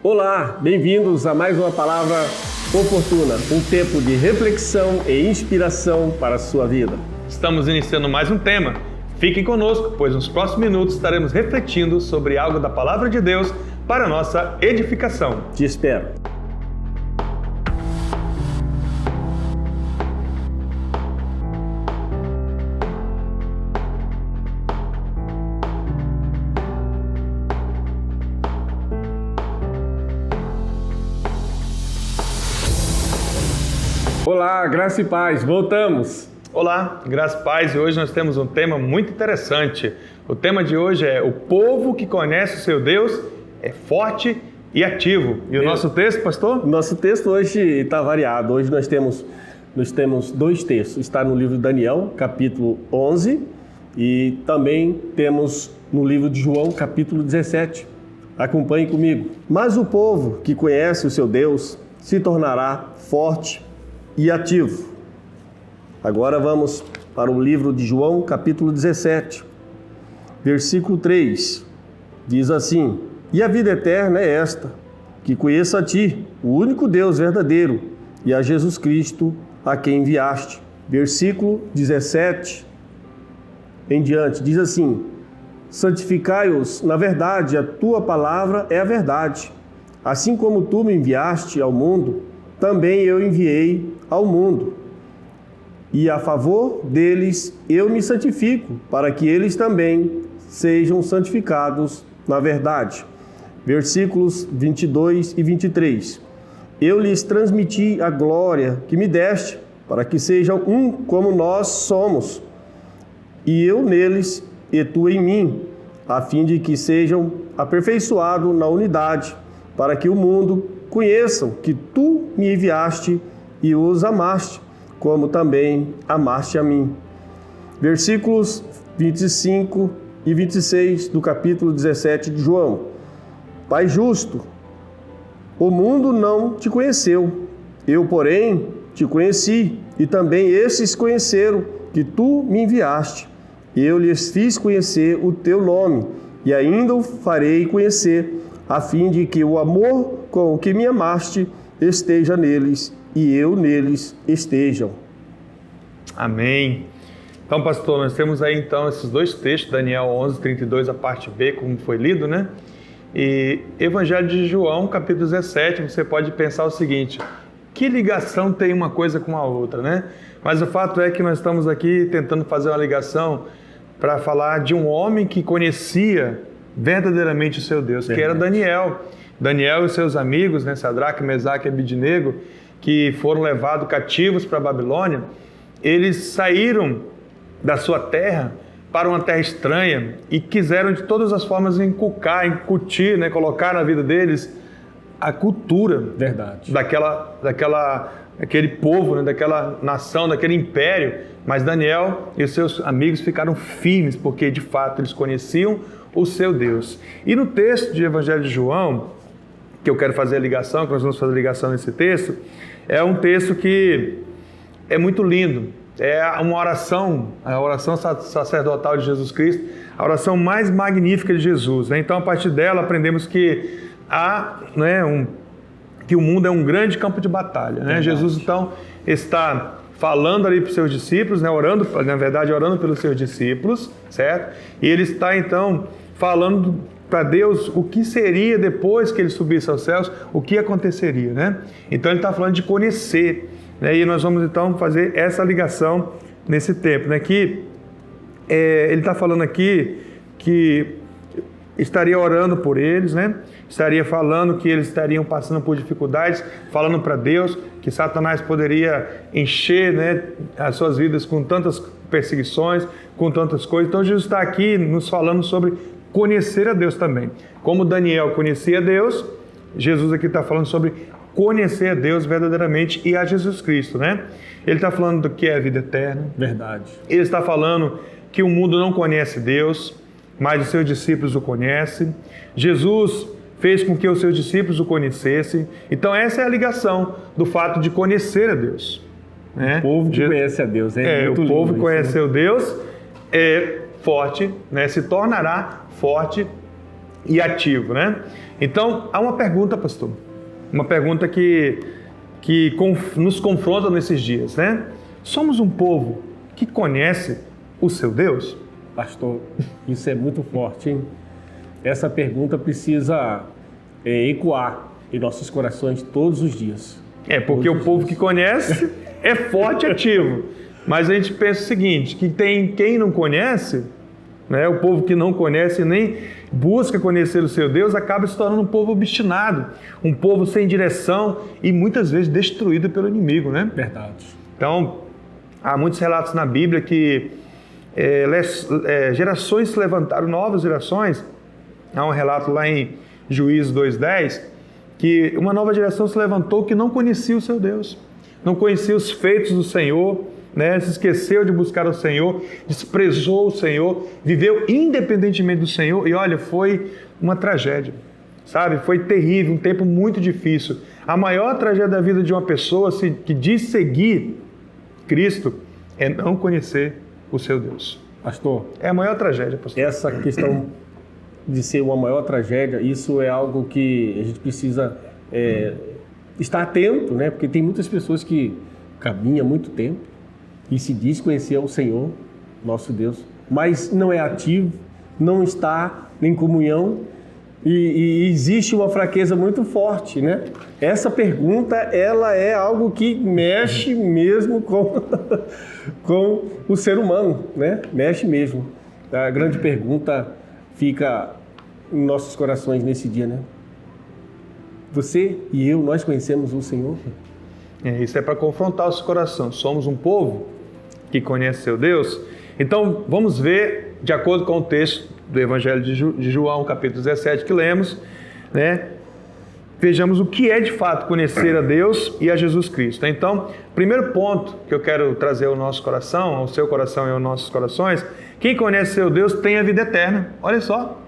Olá, bem-vindos a mais uma palavra oportuna, um tempo de reflexão e inspiração para a sua vida. Estamos iniciando mais um tema. Fiquem conosco, pois nos próximos minutos estaremos refletindo sobre algo da Palavra de Deus para a nossa edificação. Te espero. Olá, graça e paz, voltamos. Olá, graça e paz, e hoje nós temos um tema muito interessante. O tema de hoje é: o povo que conhece o seu Deus é forte e ativo. E o nosso texto, pastor? Nosso texto hoje está variado. Hoje nós temos dois textos. Está no livro de Daniel, capítulo 11, e também temos no livro de João, capítulo 17. Acompanhe comigo. Mas o povo que conhece o seu Deus se tornará forte e ativo. Agora vamos para o livro de João, capítulo 17, versículo 3. Diz assim: E a vida eterna é esta, que conheça a ti, o único Deus verdadeiro, e a Jesus Cristo, a quem enviaste. Versículo 17 em diante, diz assim: Santificai-os na verdade, a tua palavra é a verdade. Assim como tu me enviaste ao mundo, também eu enviei ao mundo. E a favor deles eu me santifico, para que eles também sejam santificados na verdade. Versículos 22 e 23. Eu lhes transmiti a glória que me deste, para que sejam um como nós somos, e eu neles e tu em mim, a fim de que sejam aperfeiçoados na unidade, para que o mundo conheçam que tu me enviaste e os amaste, como também amaste a mim. Versículos 25 e 26 do capítulo 17 de João. Pai justo, o mundo não te conheceu, eu, porém, te conheci, e também esses conheceram que tu me enviaste. Eu lhes fiz conhecer o teu nome, e ainda o farei conhecer, a fim de que o amor com o que me amaste esteja neles e eu neles estejam. Amém. Então, pastor, nós temos aí então esses dois textos, Daniel 11, 32, a parte B, como foi lido, né? E Evangelho de João, capítulo 17, você pode pensar o seguinte: que ligação tem uma coisa com a outra, né? Mas o fato é que nós estamos aqui tentando fazer uma ligação para falar de um homem que conhecia verdadeiramente o seu Deus, que era Daniel. Daniel e seus amigos, né, Sadraque, Mesaque e Abidnego, que foram levados cativos para a Babilônia, eles saíram da sua terra para uma terra estranha e quiseram de todas as formas incutir, né, colocar na vida deles a cultura daquele povo, né, daquela nação, daquele império. Mas Daniel e os seus amigos ficaram firmes, porque de fato eles conheciam o seu Deus. E no texto de Evangelho de João, que eu quero fazer a ligação, que nós vamos fazer a ligação nesse texto, é um texto que é muito lindo. É uma oração, a oração sacerdotal de Jesus Cristo, a oração mais magnífica de Jesus, né? Então, a partir dela, aprendemos que que o mundo é um grande campo de batalha, né? Jesus, então, está falando ali para os seus discípulos, né? Orando pelos seus discípulos, certo? E ele está, então, falando para Deus o que seria depois que ele subisse aos céus, o que aconteceria, né? Então, ele está falando de conhecer, né? E nós vamos, então, fazer essa ligação nesse tempo, né? Que ele está falando aqui que estaria orando por eles, né? Estaria falando que eles estariam passando por dificuldades, falando para Deus que Satanás poderia encher, né, as suas vidas com tantas perseguições, com tantas coisas. Então, Jesus está aqui nos falando sobre conhecer a Deus também. Como Daniel conhecia Deus, Jesus aqui está falando sobre conhecer a Deus verdadeiramente e a Jesus Cristo, né? Ele está falando do que é a vida eterna. Verdade. Ele está falando que o mundo não conhece Deus, mas os seus discípulos o conhecem. Jesus fez com que os seus discípulos o conhecessem. Então essa é a ligação do fato de conhecer a Deus, né? O povo que conhece a Deus. O povo que conheceu Deus é forte, né? Se tornará forte e ativo, né? Então, há uma pergunta, pastor. Uma pergunta que nos confronta nesses dias, né? Somos um povo que conhece o seu Deus? Pastor, isso é muito forte, hein? Essa pergunta precisa ecoar em nossos corações todos os dias. Porque o povo que conhece é forte e ativo. Mas a gente pensa o seguinte, que tem quem não conhece, né? O povo que não conhece nem busca conhecer o seu Deus acaba se tornando um povo obstinado, um povo sem direção e muitas vezes destruído pelo inimigo, né? Verdade. Então, há muitos relatos na Bíblia que gerações se levantaram, novas gerações. Há um relato lá em Juízes 2:10, que uma nova geração se levantou que não conhecia o seu Deus, não conhecia os feitos do Senhor, né? Se esqueceu de buscar o Senhor, desprezou o Senhor, viveu independentemente do Senhor e olha, foi uma tragédia, sabe? Foi terrível, um tempo muito difícil. A maior tragédia da vida de uma pessoa que diz seguir Cristo é não conhecer o seu Deus. Pastor, é a maior tragédia, pastor. Essa questão de ser uma maior tragédia, isso é algo que a gente precisa estar atento, né? Porque tem muitas pessoas que caminham há muito tempo e se diz conhecer o Senhor, nosso Deus, mas não é ativo, não está em comunhão e existe uma fraqueza muito forte, né? Essa pergunta, ela é algo que mexe mesmo com o ser humano, né? Mexe mesmo. A grande pergunta fica em nossos corações nesse dia, né? Você e eu, nós conhecemos o Senhor? Isso é para confrontar o seu coração. Somos um povo que conhece seu Deus. Então, vamos ver, de acordo com o texto do Evangelho de João, capítulo 17, que lemos, né? Vejamos o que é de fato conhecer a Deus e a Jesus Cristo. Então, primeiro ponto que eu quero trazer ao nosso coração, ao seu coração e aos nossos corações, quem conhece seu Deus tem a vida eterna. Olha só.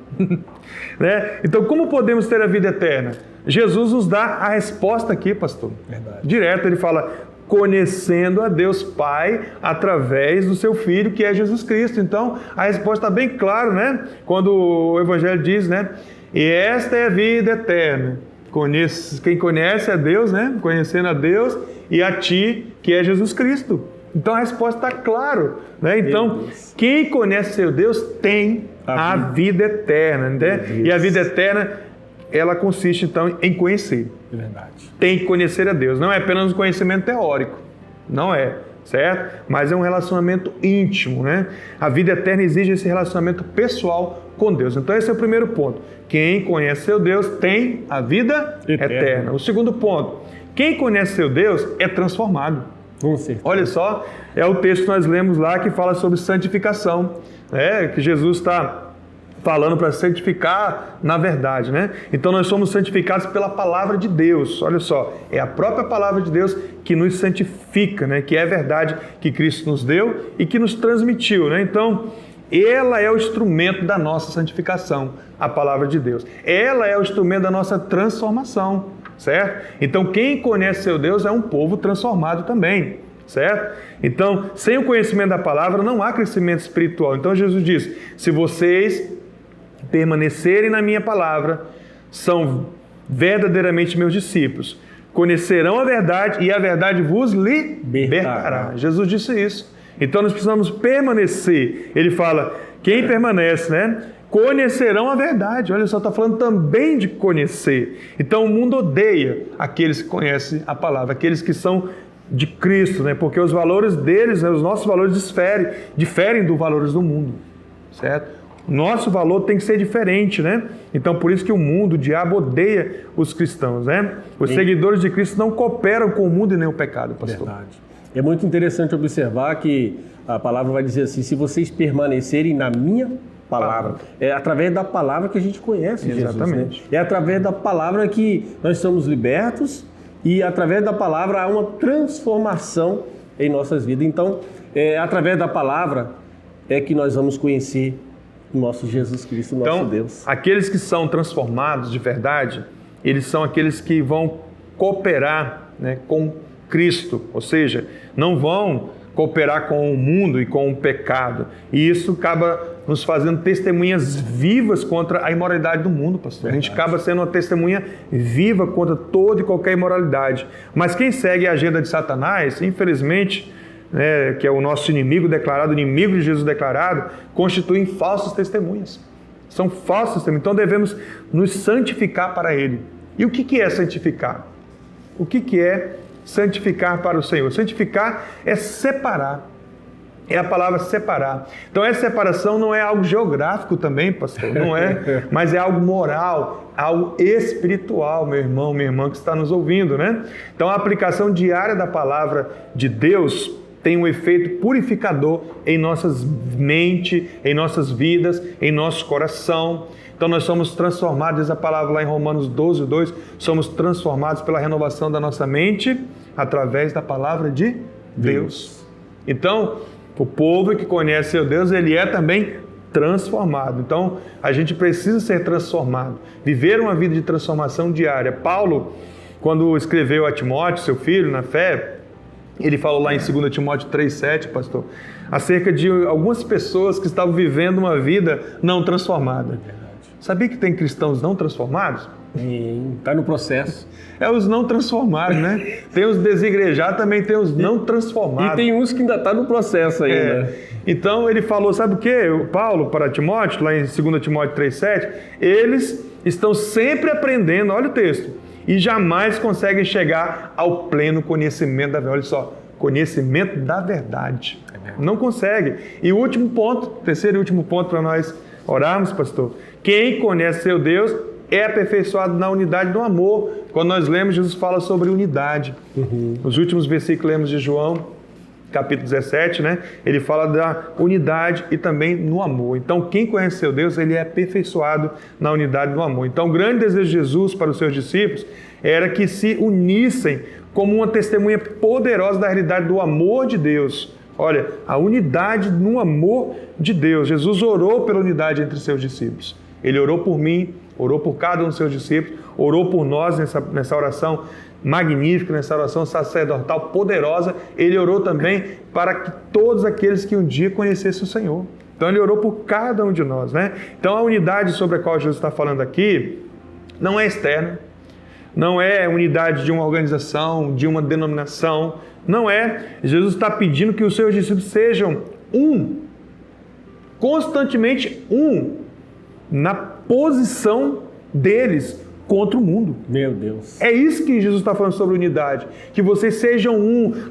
Né? Então, como podemos ter a vida eterna? Jesus nos dá a resposta aqui, pastor. Verdade. Direto, ele fala, conhecendo a Deus Pai através do seu Filho, que é Jesus Cristo. Então, a resposta está bem clara, né? Quando o Evangelho diz, né? E esta é a vida eterna. Quem conhece a Deus, né? Conhecendo a Deus e a ti, que é Jesus Cristo. Então, a resposta está clara, né? Então, quem conhece seu Deus tem a vida eterna, né? E a vida eterna, ela consiste, então, em conhecer. É verdade. Tem que conhecer a Deus. Não é apenas um conhecimento teórico. Não é, certo? Mas é um relacionamento íntimo, né? A vida eterna exige esse relacionamento pessoal com Deus. Então, esse é o primeiro ponto. Quem conhece seu Deus tem a vida eterna. O segundo ponto. Quem conhece seu Deus é transformado. Com certeza. Olha só, é o texto que nós lemos lá que fala sobre santificação. Que Jesus está falando para santificar na verdade, né? Então nós somos santificados pela palavra de Deus. Olha só, é a própria palavra de Deus que nos santifica, né? Que é a verdade que Cristo nos deu e que nos transmitiu, né? Então, ela é o instrumento da nossa santificação, a palavra de Deus. Ela é o instrumento da nossa transformação, certo? Então, quem conhece seu Deus é um povo transformado também, certo? Então, sem o conhecimento da palavra não há crescimento espiritual. Então, Jesus diz, se vocês permanecerem na minha palavra, são verdadeiramente meus discípulos. Conhecerão a verdade e a verdade vos libertará. Jesus disse isso. Então nós precisamos permanecer. Ele fala, quem permanece, né? Conhecerão a verdade. Olha só, está falando também de conhecer. Então o mundo odeia aqueles que conhecem a palavra, aqueles que são de Cristo, né? Porque os valores deles, né? Os nossos valores diferem dos valores do mundo, certo? Nosso valor tem que ser diferente, né? Então, por isso que o mundo, o diabo odeia os cristãos, né? Os seguidores de Cristo não cooperam com o mundo e nem o pecado, pastor. Verdade. É muito interessante observar que a palavra vai dizer assim, se vocês permanecerem na minha palavra. É através da palavra que a gente conhece Jesus. Exatamente. Né? É através da palavra que nós somos libertos e através da palavra há uma transformação em nossas vidas. Então, através da palavra é que nós vamos conhecer o nosso Jesus Cristo, o nosso Deus. Aqueles que são transformados de verdade, eles são aqueles que vão cooperar, né, com Cristo, ou seja, não vão cooperar com o mundo e com o pecado. E isso acaba nos fazendo testemunhas vivas contra a imoralidade do mundo, pastor. A gente acaba sendo uma testemunha viva contra toda e qualquer imoralidade. Mas quem segue a agenda de Satanás, infelizmente, né, que é o nosso inimigo declarado, inimigo de Jesus declarado, constituem falsas testemunhas. São falsas testemunhas. Então devemos nos santificar para Ele. E o que é santificar? O que é santificar para o Senhor? Santificar é separar. É a palavra separar. Então essa separação não é algo geográfico também, pastor, não é, mas é algo moral, algo espiritual, meu irmão, minha irmã que está nos ouvindo, né? Então a aplicação diária da palavra de Deus tem um efeito purificador em nossas mentes, em nossas vidas, em nosso coração. Então nós somos transformados, diz a palavra lá em Romanos 12:2, somos transformados pela renovação da nossa mente através da palavra de Deus. Então, o povo que conhece seu Deus, ele é também transformado. Então, a gente precisa ser transformado, viver uma vida de transformação diária. Paulo, quando escreveu a Timóteo, seu filho, na fé, ele falou lá em 2 Timóteo 3,7, pastor, acerca de algumas pessoas que estavam vivendo uma vida não transformada. Sabia que tem cristãos não transformados? Está no processo. É os não transformados, né? Tem os desigrejados, também tem os não transformados. E tem uns que ainda estão no processo ainda. Então ele falou, sabe o quê? O Paulo para Timóteo, lá em 2 Timóteo 3,7, eles estão sempre aprendendo, olha o texto, e jamais conseguem chegar ao pleno conhecimento da verdade. Olha só, conhecimento da verdade. Não consegue. E o último ponto, terceiro e último ponto para nós orarmos, pastor. Quem conhece seu Deus é aperfeiçoado na unidade do amor. Quando nós lemos, Jesus fala sobre unidade. Nos últimos versículos lemos de João, capítulo 17, né? Ele fala da unidade e também no amor. Então, quem conhece seu Deus, ele é aperfeiçoado na unidade do amor. Então, o grande desejo de Jesus para os seus discípulos era que se unissem como uma testemunha poderosa da realidade do amor de Deus. Olha, a unidade no amor de Deus. Jesus orou pela unidade entre seus discípulos. Ele orou por mim, orou por cada um dos seus discípulos, orou por nós nessa oração magnífica, nessa oração sacerdotal poderosa. Ele orou também para que todos aqueles que um dia conhecessem o Senhor. Então ele orou por cada um de nós, né? Então a unidade sobre a qual Jesus está falando aqui não é externa, não é unidade de uma organização, de uma denominação, não é. Jesus está pedindo que os seus discípulos sejam constantemente na posição deles contra o mundo. Meu Deus. É isso que Jesus está falando sobre unidade. Que vocês sejam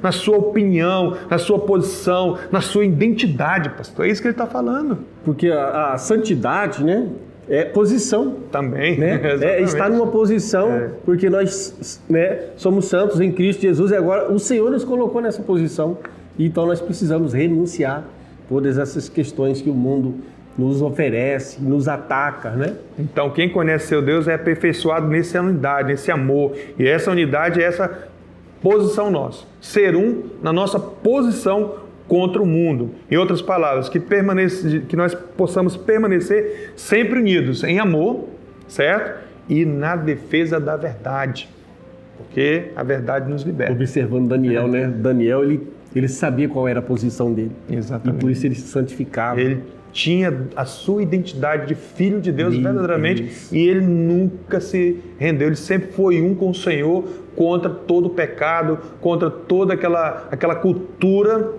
na sua opinião, na sua posição, na sua identidade, pastor. É isso que ele está falando. Porque a santidade, né, é posição. Também. Né? É estar numa posição, porque nós, né, somos santos em Cristo Jesus e agora o Senhor nos colocou nessa posição. Então nós precisamos renunciar todas essas questões que o mundo nos oferece, nos ataca, né? Então, quem conhece seu Deus é aperfeiçoado nessa unidade, nesse amor. E essa unidade é essa posição nossa. Ser na nossa posição contra o mundo. Em outras palavras, que nós possamos permanecer sempre unidos em amor, certo? E na defesa da verdade. Porque a verdade nos liberta. Observando Daniel, né? Daniel, ele sabia qual era a posição dele. Exatamente. E por isso ele se santificava. Ele tinha a sua identidade de filho de Deus verdadeiramente, e ele nunca se rendeu, ele sempre foi com o Senhor contra todo o pecado, contra toda aquela cultura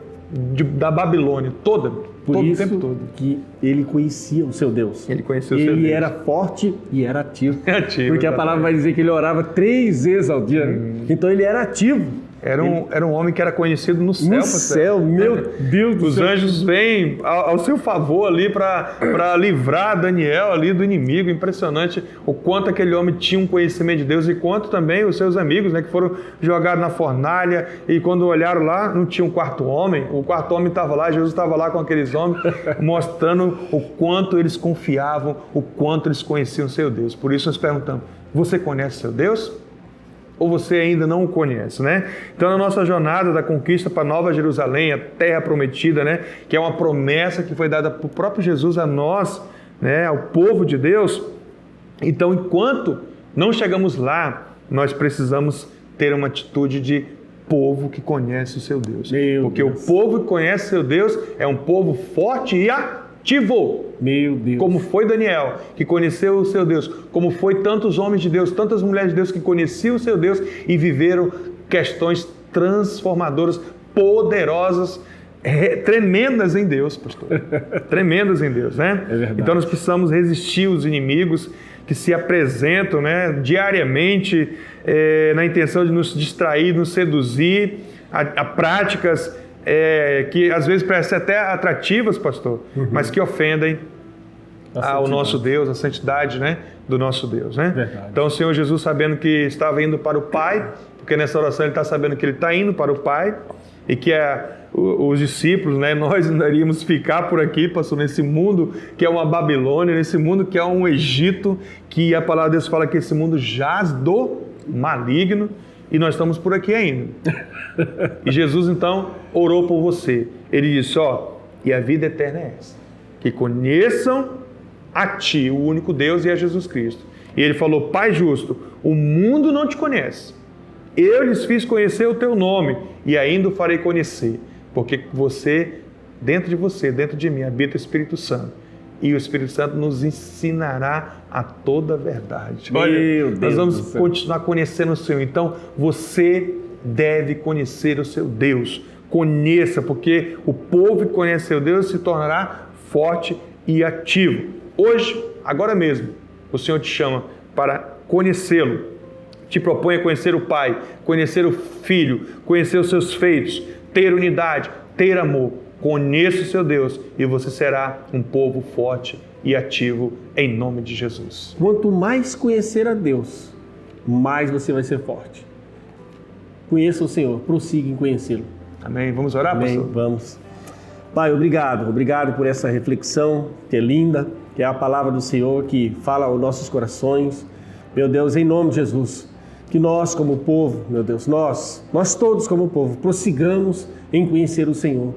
da Babilônia, todo o tempo todo. Que ele conhecia o seu Deus. Ele conhecia o seu Deus. Ele era forte e era ativo. Porque exatamente. A palavra vai dizer que ele orava 3 vezes ao dia. Então ele era ativo. Era um homem que era conhecido no céu. No céu, meu Deus do céu. Os anjos vêm ao seu favor ali para livrar Daniel ali do inimigo. Impressionante o quanto aquele homem tinha um conhecimento de Deus e quanto também os seus amigos, né, que foram jogados na fornalha, e quando olharam lá, não tinha um quarto homem. O quarto homem estava lá, Jesus estava lá com aqueles homens, mostrando o quanto eles confiavam, o quanto eles conheciam o seu Deus. Por isso nós perguntamos, você conhece o seu Deus? Ou você ainda não o conhece, né? Então, na nossa jornada da conquista para Nova Jerusalém, a terra prometida, né? Que é uma promessa que foi dada por próprio Jesus a nós, né? Ao povo de Deus. Então, enquanto não chegamos lá, nós precisamos ter uma atitude de povo que conhece o seu Deus. Porque o povo que conhece o seu Deus é um povo forte e ativo. Meu Deus. Como foi Daniel, que conheceu o seu Deus, como foi tantos homens de Deus, tantas mulheres de Deus que conheciam o seu Deus e viveram questões transformadoras, poderosas, tremendas em Deus, pastor. Tremendas em Deus, né? É verdade. Então nós precisamos resistir aos inimigos que se apresentam, né, diariamente na intenção de nos distrair, nos seduzir a práticas que às vezes parecem até atrativas, pastor, mas que ofendem ao nosso Deus, a santidade, né, do nosso Deus, né? Verdade. Então o Senhor Jesus, sabendo que estava indo para o Pai, porque nessa oração ele está sabendo que ele está indo para o Pai e que os discípulos, né, nós não iríamos ficar por aqui, pastor, nesse mundo que é uma Babilônia, nesse mundo que é um Egito, que a palavra de Deus fala que esse mundo jaz do maligno, e nós estamos por aqui ainda. E Jesus então orou por você. Ele disse, e a vida eterna é essa, que conheçam a Ti, o único Deus, e a Jesus Cristo. E ele falou, Pai justo, o mundo não te conhece, eu lhes fiz conhecer o Teu nome, e ainda o farei conhecer, porque dentro de mim, habita o Espírito Santo. E o Espírito Santo nos ensinará a toda a verdade. Olha, nós vamos continuar conhecendo o Senhor. Então, você deve conhecer o seu Deus. Conheça, porque o povo que conhece seu Deus se tornará forte e ativo. Hoje, agora mesmo, o Senhor te chama para conhecê-lo. Te propõe a conhecer o Pai, conhecer o Filho, conhecer os seus feitos, ter unidade, ter amor. Conheça o seu Deus e você será um povo forte e ativo em nome de Jesus. Quanto mais conhecer a Deus, mais você vai ser forte. Conheça o Senhor, prossiga em conhecê-lo. Amém. Vamos orar, Amém. pastor? Vamos. Pai, obrigado. Obrigado por essa reflexão que é linda, que é a palavra do Senhor que fala aos nossos corações. Meu Deus, em nome de Jesus, que nós como povo, meu Deus, nós todos como povo, prossigamos em conhecer o Senhor.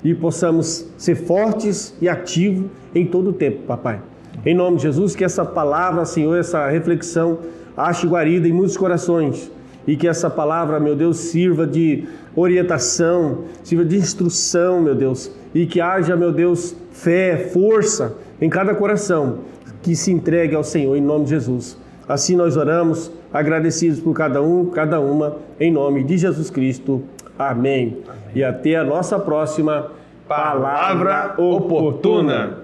E possamos ser fortes e ativos em todo o tempo, papai. Em nome de Jesus, que essa palavra, Senhor, essa reflexão ache guarida em muitos corações. E que essa palavra, meu Deus, sirva de orientação, sirva de instrução, meu Deus. E que haja, meu Deus, fé, força em cada coração que se entregue ao Senhor, em nome de Jesus. Assim nós oramos, agradecidos por cada um, cada uma, em nome de Jesus Cristo. Amém. E até a nossa próxima Palavra Oportuna.